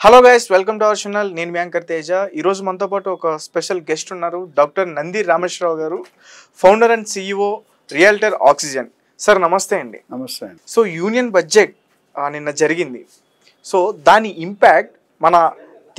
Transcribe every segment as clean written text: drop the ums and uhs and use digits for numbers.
Hello guys, welcome to our channel. నేను మీ anchor Teja. ఈరోజు మనతో పాటు ఒక స్పెషల్ గెస్ట్ ఉన్నారు, డాక్టర్ నంది రామేశ్వరరావు గారు, founder and CEO realtor oxygen. Sir నమస్తే అండి. నమస్తే. సో యూనియన్ బడ్జెట్ నిన్న జరిగింది. సో దాని ఇంపాక్ట్ మన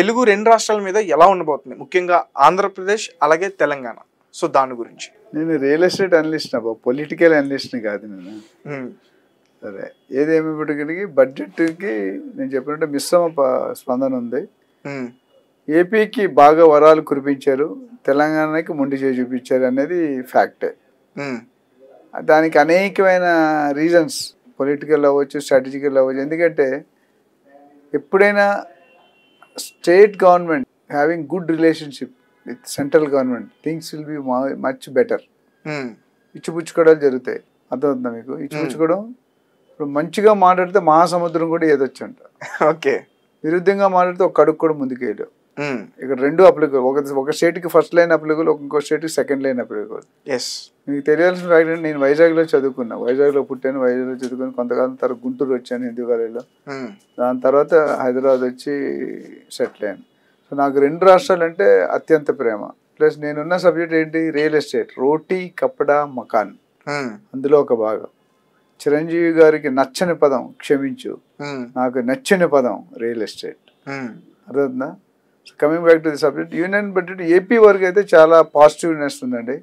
తెలుగు రెండు రాష్ట్రాల మీద ఎలా ఉండబోతుంది, ముఖ్యంగా ఆంధ్రప్రదేశ్ అలాగే తెలంగాణ? సో దాని గురించి. నేను రియల్ ఎస్టేట్ అనలిస్ట్, పొలిటికల్ అనలిస్ట్ని కాదు నేను. సరే, ఏదేమైనప్పటికీ బడ్జెట్కి నేను చెప్పినట్టు మిశ్రమ స్పందన ఉంది. ఏపీకి బాగా వరాలు కురిపించారు, తెలంగాణకి మొండి చేయి చూపించారు అనేది ఫ్యాక్టే. దానికి అనేకమైన రీజన్స్, పొలిటికల్ అవ్వచ్చు, స్ట్రాటజికల్ అవ్వచ్చు. ఎందుకంటే ఎప్పుడైనా state government having good relationship with central government, things will be much better. ఇచ్చిపుచ్చుకోవడాలు జరుగుతాయి. అర్థమవుతుందా మీకు? ఇచ్చిపుచ్చుకోవడం, ఇప్పుడు మంచిగా మాట్లాడితే మహాసముద్రం కూడా ఏదొచ్చంట. ఓకే. విరుద్ధంగా మాట్లాడితే ఒక కడుగు కూడా ముందుకేయలేవు. ఇక్కడ రెండు అప్లికబుల్. ఒక స్టేట్కి ఫస్ట్ లైన్ అప్లికబుల్, ఇంకో స్టేట్కి సెకండ్ లైన్ అప్లికబుల్. మీకు తెలియాల్సిన ఫ్యాక్ట్ అంటే, నేను వైజాగ్లో చదువుకున్నా, వైజాగ్లో పుట్టాను, వైజాగ్లో చదువుకుని కొంతకాలం తర్వాత గుంటూరు వచ్చాను హిందూ కాలేజీలో. దాని తర్వాత హైదరాబాద్ వచ్చి సెటిల్ అయ్యాను. సో నాకు రెండు రాష్ట్రాలు అంటే అత్యంత ప్రేమ. ప్లస్ నేనున్న సబ్జెక్ట్ ఏంటి? రియల్ ఎస్టేట్, రోటీ కప్పడా మకాన్, అందులో ఒక భాగం. చిరంజీవి గారికి నచ్చని పదం క్షమించు, నాకు నచ్చని పదం రియల్ ఎస్టేట్. అర్థవుతుందా? Coming back to the subject, union budget AP వరకు అయితే చాలా పాజిటివ్నెస్ ఉందండి.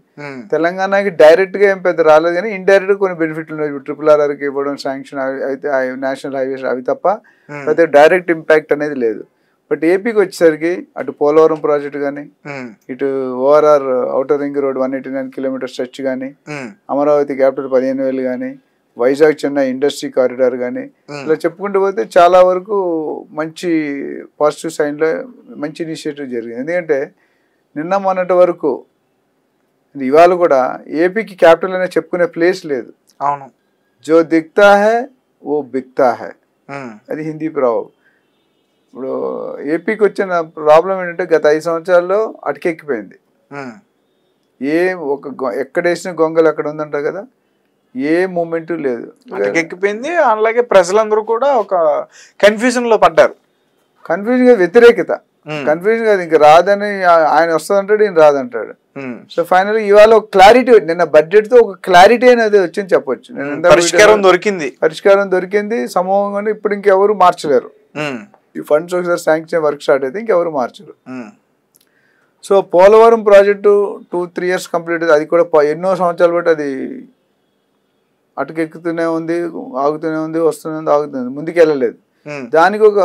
తెలంగాణకి డైరెక్ట్ గా ఏం పెద్ద రాలేదు, కానీ ఇండైరెక్ట్ గా కొన్ని బెనిఫిట్లు ఉన్నాయి. RRRకి ఇవ్వడం, శాంక్షన్ అయితే నేషనల్ హైవేస్, అవి తప్ప అయితే డైరెక్ట్ ఇంపాక్ట్ అనేది లేదు. బట్ ఏపీకి వచ్చేసరికి అటు పోలవరం ప్రాజెక్ట్ కానీ, ఇటు ORR outer ring road 189 kilometer stretch కానీ, అమరావతి క్యాపిటల్ 15,000 కానీ, వైజాగ్ చెన్నై ఇండస్ట్రీ కారిడార్ కానీ, ఇలా చెప్పుకుంటూ పోతే చాలా వరకు మంచి పాజిటివ్ సైన్లో మంచి ఇనిషియేటివ్ జరిగింది. ఎందుకంటే నిన్న మొన్నటి వరకు, ఇవాళ కూడా ఏపీకి క్యాపిటల్ అనే చెప్పుకునే ప్లేస్ లేదు. అవును. జో దిక్తా హై ఓ బిక్తా హై, అది హిందీ ప్రాబ్. ఇప్పుడు ఏపీకి వచ్చిన ప్రాబ్లం ఏంటంటే, గత 5 సంవత్సరాల్లో అటకెక్కిపోయింది. ఎక్కడేసిన గొంగలు అక్కడ ఉందంట కదా, ఏ మూమెంట్ లేదు, ఎక్కిపోయింది. అలాగే ప్రజలందరూ కూడా ఒక కన్ఫ్యూజన్ లో పడ్డారు. కన్ఫ్యూజన్ కాదు, వ్యతిరేకత. కన్ఫ్యూజన్ కాదు, ఇంకా రాదని ఆయన వస్తుందంటాడు, ఈయన రాదంటాడు. సో ఫైనల్ ఇవాళ ఒక క్లారిటీ, నిన్న బడ్జెట్ తో ఒక క్లారిటీ అనేది వచ్చింది చెప్పొచ్చు. పరిష్కారం దొరికింది సమూహంగా. ఇప్పుడు ఇంకెవరు మార్చలేరు. ఈ ఫండ్స్ ఒకసారి శాంక్షన్ వర్క్ స్టార్ట్ అయితే ఇంకెవరు మార్చరు. So Polavaram project 2-3 years complete. అది కూడా ఎన్నో సంవత్సరాలు బట్టి అది అటుకెక్కుతూనే ఉంది, ఆగుతూనే ఉంది, వస్తూనే ఉంది, ఆగుతుంది, ముందుకు వెళ్ళలేదు. దానికి ఒక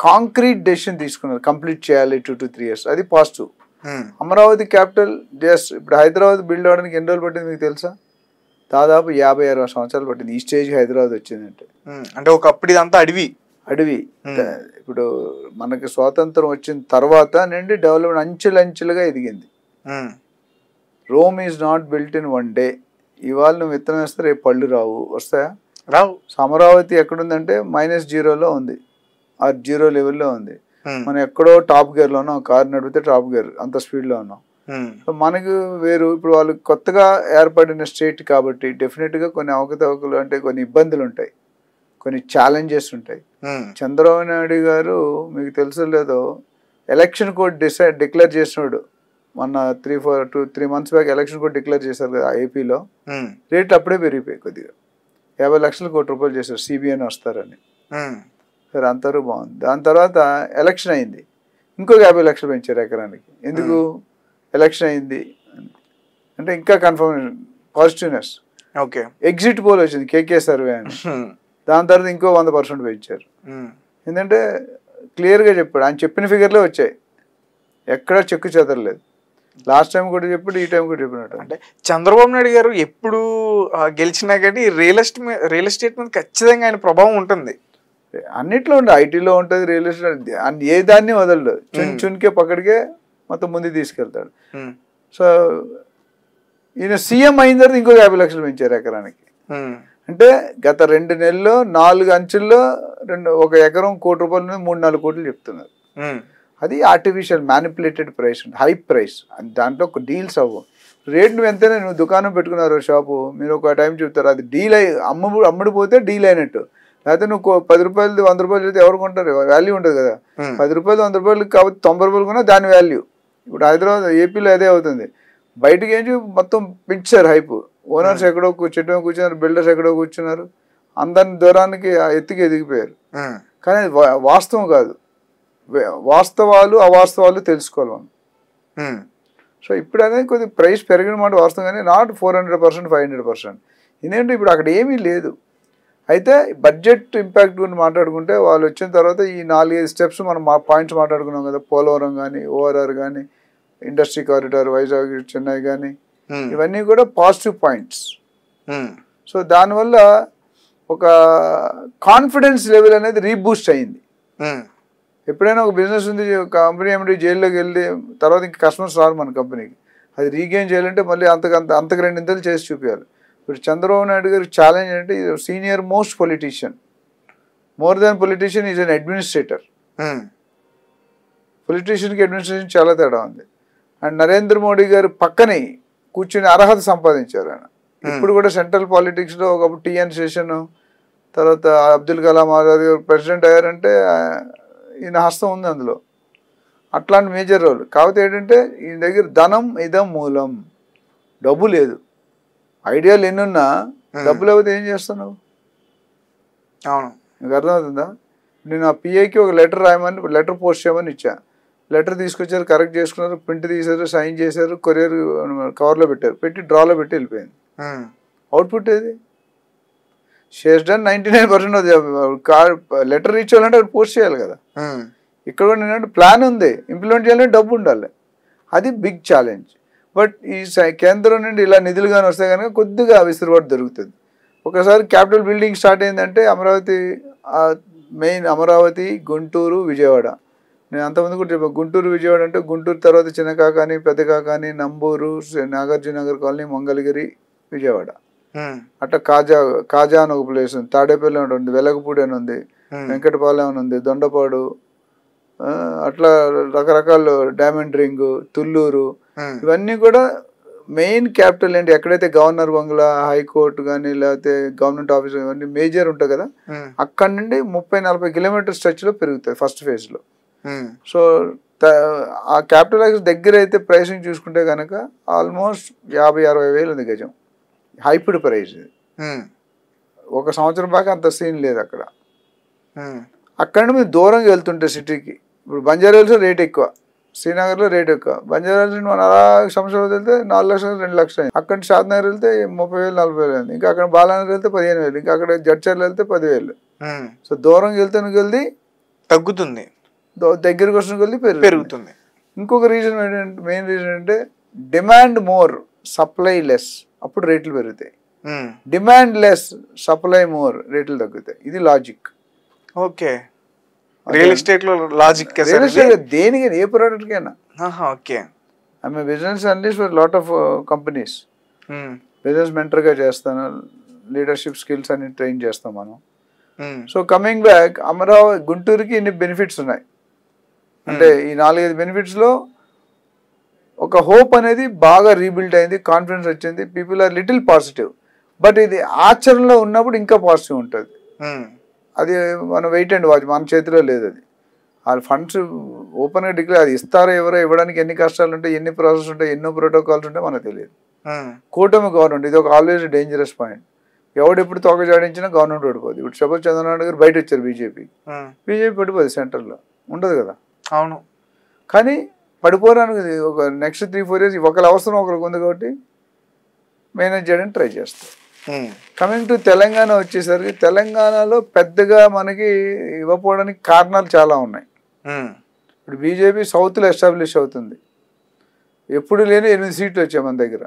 కాంక్రీట్ డెసిషన్ తీసుకున్నారు, కంప్లీట్ చేయాలి 2 to 3 years. అది పాజిటివ్. అమరావతి క్యాపిటల్ జస్ట్ ఇప్పుడు హైదరాబాద్ బిల్డ్ అవడానికి ఎన్ని రోజులు పట్టింది మీకు తెలుసా? దాదాపు 50-60 సంవత్సరాలు పట్టింది ఈ స్టేజ్కి హైదరాబాద్ వచ్చిందంటే. అంటే ఒకప్పుడు ఇదంతా అడవి. ఇప్పుడు మనకి స్వాతంత్రం వచ్చిన తర్వాత నుండి డెవలప్మెంట్ అంచెలంచెలుగా ఎదిగింది. Rome is not built in 1 day. ఇవాళ నువ్వు విత్తనం వేస్తే రేపు పళ్ళు వస్తాయా? రావు. అమరావతి ఎక్కడుందంటే -0లో ఉంది, ఆ 0 లెవెల్లో ఉంది. మనం ఎక్కడో టాప్ గేర్ లో ఉన్నాం, కారు నడిపితే టాప్ గేర్, అంత స్పీడ్ లో ఉన్నాం. సో మనకు వేరు. ఇప్పుడు వాళ్ళు కొత్తగా ఏర్పడిన స్టేట్ కాబట్టి డెఫినెట్ గా కొన్ని అవకతవకలు, అంటే కొన్ని ఇబ్బందులు ఉంటాయి, కొన్ని ఛాలెంజెస్ ఉంటాయి. చంద్రబాబు నాయుడు గారు మీకు తెలుసో లేదో, ఎలక్షన్ కోడ్ డిక్లేర్ చేసినాడు మొన్న 3 months back. Election code declare చేశారు కదా ఏపీలో. రేట్లు అప్పుడే పెరిగిపోయాయి కొద్దిగా. 50 లక్షల కోట్ల రూపాయలు చేశారు, CBN వస్తారని. సరే, అంతవరకు బాగుంది. దాని తర్వాత ఎలక్షన్ అయింది, ఇంకొక 50 లక్షలు పెంచారు ఎకరానికి. ఎందుకు? ఎలక్షన్ అయింది అంటే ఇంకా confirmation, positiveness. Okay. Exit poll వచ్చింది, KK సర్వే అని. దాని తర్వాత ఇంకో 100% పెంచారు. ఎందుకంటే క్లియర్గా చెప్పాడు, ఆయన చెప్పిన ఫిగర్లే వచ్చాయి, ఎక్కడా చెక్కు చెదరలేదు. లాస్ట్ టైం కూడా చెప్పాడు, ఈ టైం కూడా చెప్పినట్టు. అంటే చంద్రబాబు నాయుడు గారు ఎప్పుడు గెలిచినా కానీ రియల్ ఎస్టేట్ మీద ఖచ్చితంగా ఆయన ప్రభావం ఉంటుంది. అన్నిట్లో ఉంటుంది, ఐటీలో ఉంటుంది, రియల్ ఎస్టేట్, ఏ దాన్ని వదలడు. చున్కే పక్కడికే మొత్తం ముందుకు తీసుకెళ్తాడు. సో ఈయన సీఎం అయిన తర్వాత ఇంకొక 50 లక్షలు పెంచారు ఎకరానికి. అంటే గత 2 నెలల్లో 4 అంచెల్లో ఒక ఎకరం ₹1 కోటి 3-4 కోట్లు చెప్తున్నారు. అది artificial manipulated price, high price. దాంట్లో ఒక డీల్స్ అవ్వవు. రేట్ నువ్వు ఎంతైనా, నువ్వు దుకాణం పెట్టుకున్నారు షాపు, మీరు ఒక టైం చెప్తారు, అది డీల్ అమ్ముడు పోతే డీల్ అయినట్టు. లేకపోతే నువ్వు 10 రూపాయలు 100 రూపాయలు చెప్తే ఎవరు కొంటారు? వాల్యూ ఉంటుంది కదా. 10 రూపాయలు 100 రూపాయలు కాబట్టి 90 రూపాయలు కొన్నా దాని వాల్యూ. ఇప్పుడు హైదరాబాద్ ఏపీలో అదే అవుతుంది. బయటకి ఏంటి మొత్తం పెంచారు హైప్. ఓనర్స్ ఎక్కడో చెట్టు కూర్చున్నారు, బిల్డర్స్ ఎక్కడో కూర్చున్నారు, అందరిని దూరానికి ఎత్తుకి ఎదిగిపోయారు. కానీ అది వాస్తవం కాదు. వాస్తవాలు అవాస్తవాలు తెలుసుకోవాలి మనం. సో ఇప్పుడు అనేది కొద్దిగా ప్రైస్ పెరిగిన మాట వాస్తవం, కానీ నాట్ 400%, 500%. ఎందుకంటే ఇప్పుడు అక్కడ ఏమీ లేదు. అయితే బడ్జెట్ ఇంపాక్ట్ గురించి మాట్లాడుకుంటే వాళ్ళు వచ్చిన తర్వాత ఈ 4-5 స్టెప్స్ మనం పాయింట్స్ మాట్లాడుకున్నాం కదా. పోలవరం కానీ, ఓఆర్ఆర్ కానీ, ఇండస్ట్రీ కారిడార్ వైజాగ్ చెన్నై కానీ, ఇవన్నీ కూడా పాజిటివ్ పాయింట్స్. సో దానివల్ల ఒక కాన్ఫిడెన్స్ లెవెల్ అనేది రీబూస్ట్ అయింది. ఎప్పుడైనా ఒక బిజినెస్ ఉంది, కంపెనీ ఏమిటి జైల్లోకి వెళ్ళి తర్వాత ఇంక కస్టమర్స్ రారు మన కంపెనీకి. అది రీగెయిన్ చేయాలంటే మళ్ళీ అంతకు 2 ఇంతలు చేసి చూపించాలి. ఇప్పుడు చంద్రబాబు నాయుడు గారి ఛాలెంజ్ అంటే senior most politician, more than politician is an administrator. పొలిటీషియన్కి అడ్మినిస్ట్రేషన్ చాలా తేడా ఉంది. అండ్ నరేంద్ర మోడీ గారు పక్కనే కూర్చుని అర్హత సంపాదించారు ఆయన. ఇప్పుడు కూడా సెంట్రల్ పాలిటిక్స్లో ఒకప్పుడు టీఎన్ శేషన్, తర్వాత అబ్దుల్ కలాం ఆజాద్ గారు ప్రెసిడెంట్ అయ్యారంటే ఈయన హస్తం ఉంది అందులో. అట్లాంటి మేజర్ రోల్. కాకపోతే ఏంటంటే ఈయన దగ్గర ధనం ఇదం మూలం, డబ్బు లేదు. ఐడియాలు ఎన్నున్నా డబ్బు లేకపోతే ఏం చేస్తున్నావు? అవును, నీకు అర్థమవుతుందా? నేను ఆ పిఐకి ఒక లెటర్ రాయమని, లెటర్ పోస్ట్ చేయమని ఇచ్చా. లెటర్ తీసుకొచ్చారు, కరెక్ట్ చేసుకున్నారు, ప్రింట్ తీశారు, సైన్ చేశారు, కొరియర్ కవర్లో పెట్టారు, పెట్టి డ్రాలో పెట్టి వెళ్ళిపోయింది. అవుట్పుట్ ఏది? Shares done 99%. లెటర్ రీచ్ అవ్వాలంటే అది పోస్ట్ చేయాలి కదా. ఇక్కడ కూడా ఏంటంటే ప్లాన్ ఉంది, ఇంప్లిమెంట్ చేయాలంటే డబ్బు ఉండాలి. అది బిగ్ ఛాలెంజ్. బట్ ఈ కేంద్రం నుండి ఇలా నిధులు కానీ వస్తే కనుక కొద్దిగా విసురుబాటు దొరుకుతుంది. ఒకసారి క్యాపిటల్ బిల్డింగ్ స్టార్ట్ అయిందంటే అమరావతి, మెయిన్ అమరావతి, గుంటూరు, విజయవాడ. నేను అంతమంది కూడా చెప్పాను, గుంటూరు విజయవాడ అంటే గుంటూరు తర్వాత చిన్న కాకాని, పెద్ద కాకాని, నంబూరు, నాగార్జునగర్ కాలనీ, మంగళగిరి, విజయవాడ. అట్లా కాజా అని ఒక ప్లేస్ ఉంది, తాడేపల్లి అని ఉంది, వెలగపూడి అని ఉంది, వెంకటపాలెం అని ఉంది, దొండపాడు, అట్లా రకరకాల డైమండ్ రింగ్, తుళ్ళూరు, ఇవన్నీ కూడా మెయిన్ క్యాపిటల్ ఏంటి, ఎక్కడైతే గవర్నర్ బంగ్లా, హైకోర్టు కానీ లేకపోతే గవర్నమెంట్ ఆఫీస్ ఇవన్నీ మేజర్ ఉంటాయి కదా, అక్కడ నుండి 30-40 కిలోమీటర్ స్ట్రెచ్ లో పెరుగుతాయి ఫస్ట్ ఫేజ్ లో. సో ఆ క్యాపిటల్ దగ్గర అయితే ప్రైసింగ్ చూసుకుంటే కనుక ఆల్మోస్ట్ 50-60 వేలు ఉంది గజం, హైపిడ్ ప్రైస్. ఒక సంవత్సరం బాగా అంత సీన్ లేదు అక్కడ. అక్కడ నుండి మీరు దూరంగా వెళ్తుంటే సిటీకి, ఇప్పుడు బంజారాహిల్స్ రేట్ ఎక్కువ, శ్రీనగర్లో రేట్ ఎక్కువ. బంజారాహిల్స్ మనం అలా సంవత్సరాలు వెళ్తే 4 లక్షలు 2 లక్షలు అయింది. అక్కడ షాద్నగర్ వెళ్తే 30,000-40,000 అయింది. ఇంకా అక్కడ బాలానగర్ వెళ్తే 15,000, ఇంకా అక్కడ జడ్చర్లు వెళ్తే 10,000. సో దూరంగా వెళ్తే కొద్ది తగ్గుతుంది, దగ్గరకు వచ్చిన కొద్ది పెరుగుతుంది. ఇంకొక రీజన్ ఏంటంటే, మెయిన్ రీజన్ అంటే డిమాండ్ మోర్, సప్లై లెస్, అప్పుడు రేట్లు పెరుగుతాయి. డిమాండ్ లెస్, సప్లై మోర్, రేట్లు తగ్గుతాయి. ఇది లాజిక్. ఓకే, రియల్ ఎస్టేట్ లో లాజిక్. దేనికి, ఏ ప్రోడక్ట్ కైనా. Okay, I business analyst for lot of companies. Business mentor గా చేస్తాను, లీడర్షిప్ స్కిల్స్ అని ట్రైన్ చేస్తాం మనం. సో కమింగ్ బ్యాక్, అమరావతి గుంటూరుకి ఇన్ని బెనిఫిట్స్ ఉన్నాయి. అంటే ఈ 4-5 బెనిఫిట్స్ లో ఒక హోప్ అనేది బాగా రీబిల్డ్ అయింది, కాన్ఫిడెన్స్ వచ్చింది, people are little positive. But ఇది ఆచరణలో ఉన్నప్పుడు ఇంకా పాజిటివ్ ఉంటుంది. అది మనం వెయిట్ అండ్ వాచ్, మన చేతిలో లేదు. అది వాళ్ళ ఫండ్స్ ఓపెన్గా డిక్లేర్, అది ఇస్తారో ఎవరో, ఇవ్వడానికి ఎన్ని కష్టాలు ఉంటాయి, ఎన్ని ప్రాసెస్ ఉంటాయి, ఎన్నో ప్రోటోకాల్స్ ఉంటాయి మనకు తెలియదు. కూటమి గవర్నమెంట్ ఇది ఒక ఆల్వేస్ డేంజరస్ పాయింట్. ఎవడు ఎప్పుడు తోక జాడించినా గవర్నమెంట్ పడిపోదు. ఇప్పుడు సపోజ్ చంద్రబాబు గారు బయట వచ్చారు, బీజేపీ పడిపోదు, సెంట్రల్లో ఉండదు కదా. అవును, కానీ పడిపోవడానికి ఒక నెక్స్ట్ 3-4 years ఒకరి అవసరం ఒకరికి ఉంది కాబట్టి మేనేజ్ చేయడానికి ట్రై చేస్తారు. కమింగ్ టు తెలంగాణ వచ్చేసరికి, తెలంగాణలో పెద్దగా మనకి ఇవ్వకపోవడానికి కారణాలు చాలా ఉన్నాయి. ఇప్పుడు బీజేపీ సౌత్లో ఎస్టాబ్లిష్ అవుతుంది, ఎప్పుడు లేని 8 సీట్లు వచ్చాయి మన దగ్గర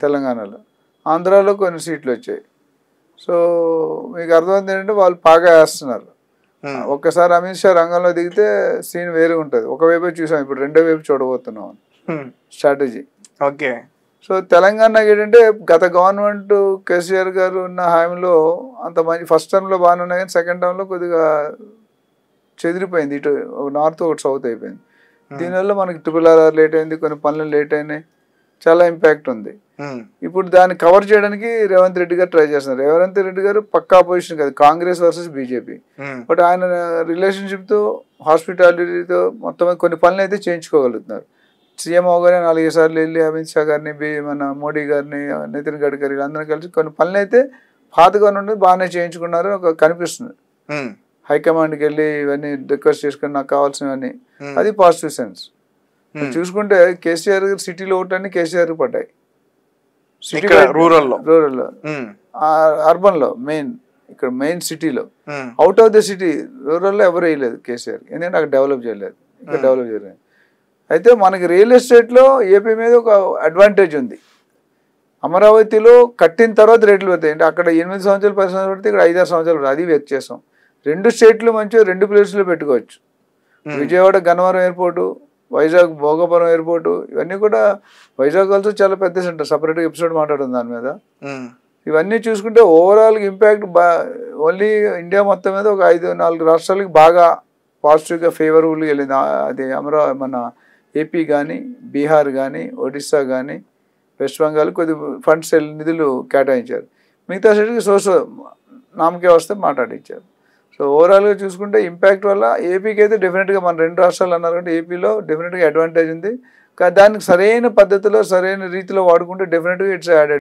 తెలంగాణలో. ఆంధ్రాలో కొన్ని సీట్లు వచ్చాయి. సో మీకు అర్థమైంది ఏంటంటే వాళ్ళు బాగా వేస్తున్నారు. ఒక్కసారి అమిత్ షా రంగంలో దిగితే సీన్ వేరే ఉంటుంది. ఒకవైపే చూసాం, ఇప్పుడు రెండో వైపు చూడబోతున్నాం స్ట్రాటజీ. ఓకే, సో తెలంగాణకి ఏంటంటే గత గవర్నమెంట్ కేసీఆర్ గారు ఉన్న హామీలో అంత మంచి, ఫస్ట్ టర్మ్లో బాగానే ఉన్నాయి కానీ సెకండ్ టర్మ్లో కొద్దిగా చెదిరిపోయింది. ఇటు ఒక నార్త్ ఒకటి సౌత్ అయిపోయింది. దీనివల్ల మనకి RRR లేట్ అయింది, కొన్ని పనులు లేట్ అయినాయి, చాలా ఇంపాక్ట్ ఉంది. ఇప్పుడు దాన్ని కవర్ చేయడానికి రేవంత్ రెడ్డి గారు ట్రై చేస్తున్నారు. రేవంత్ రెడ్డి గారు పక్కా అపోజిషన్ కాదు, కాంగ్రెస్ వర్సెస్ బీజేపీ. బట్ ఆయన రిలేషన్షిప్తో హాస్పిటాలిటీతో మొత్తం కొన్ని పనులు అయితే చేయించుకోగలుగుతున్నారు. సీఎం అవగానే 4 సార్లు వెళ్ళి అమిత్ షా గారిని, మన మోడీ గారిని, నితిన్ గడ్కరీ అందరూ కలిసి కొన్ని పనులు అయితే పాతగా నుండి బాగానే చేయించుకున్నారు కనిపిస్తుంది. హైకమాండ్కి వెళ్ళి ఇవన్నీ రిక్వెస్ట్ చేసుకుని నాకు కావాల్సినవన్నీ, అది పాజిటివ్ సెన్స్. చూసుకుంటే కేసీఆర్ సిటీలో ఓట్లన్నీ కేసీఆర్ పడ్డాయి, రూరల్లో, అర్బన్లో మెయిన్, ఇక్కడ మెయిన్ సిటీలో. అవుట్ ఆఫ్ ద సిటీ రూరల్లో ఎవరు వేయలేదు కేసీఆర్, ఎందుకంటే అక్కడ డెవలప్ చేయలేదు, ఇక్కడ డెవలప్ చేయలేదు. అయితే మనకి రియల్ ఎస్టేట్లో ఏపీ మీద ఒక అడ్వాంటేజ్ ఉంది. అమరావతిలో కట్టిన తర్వాత రేట్లు పెడతాయి, అంటే అక్కడ 8 సంవత్సరాలు 10 సంవత్సరాలు పడితే ఇక్కడ 5-6 సంవత్సరాలు పడుతుంది. అది వ్యత్యాసం. 2 స్టేట్లు మంచిగా 2 ప్లేసుల్లో పెట్టుకోవచ్చు. విజయవాడ గన్నవరం ఎయిర్పోర్టు, వైజాగ్ భోగపురం ఎయిర్పోర్టు, ఇవన్నీ కూడా వైజాగ్ ఆల్సో చాలా పెద్ద సెంటర్, సపరేట్గా ఎపిసోడ్ మాట్లాడుతుంది దాని మీద. ఇవన్నీ చూసుకుంటే ఓవరాల్ ఇంపాక్ట్ ఓన్లీ ఇండియా మొత్తం మీద ఒక 5-4 రాష్ట్రాలకి బాగా పాజిటివ్గా ఫేవరబుల్గా వెళ్ళింది. అది మన ఏపీ కానీ, బీహార్ కానీ, ఒడిస్సా కానీ, వెస్ట్ బెంగాల్ కొద్ది ఫండ్స్ నిధులు కేటాయించారు. మిగతా స్టేట్కి నామకే వస్తే మాట్లాడించారు. సో ఓవరాల్గా చూసుకుంటే ఇంపాక్ట్ వల్ల ఏపీకి అయితే డెఫినెట్గా మన 2 రాష్ట్రాలు అన్నారు అంటే ఏపీలో డెఫినెట్గా అడ్వాంటేజ్ ఉంది. కానీ దానికి సరైన పద్ధతిలో సరైన రీతిలో వాడుకుంటే డెఫినెట్గా ఇట్స్ యాడెడ్.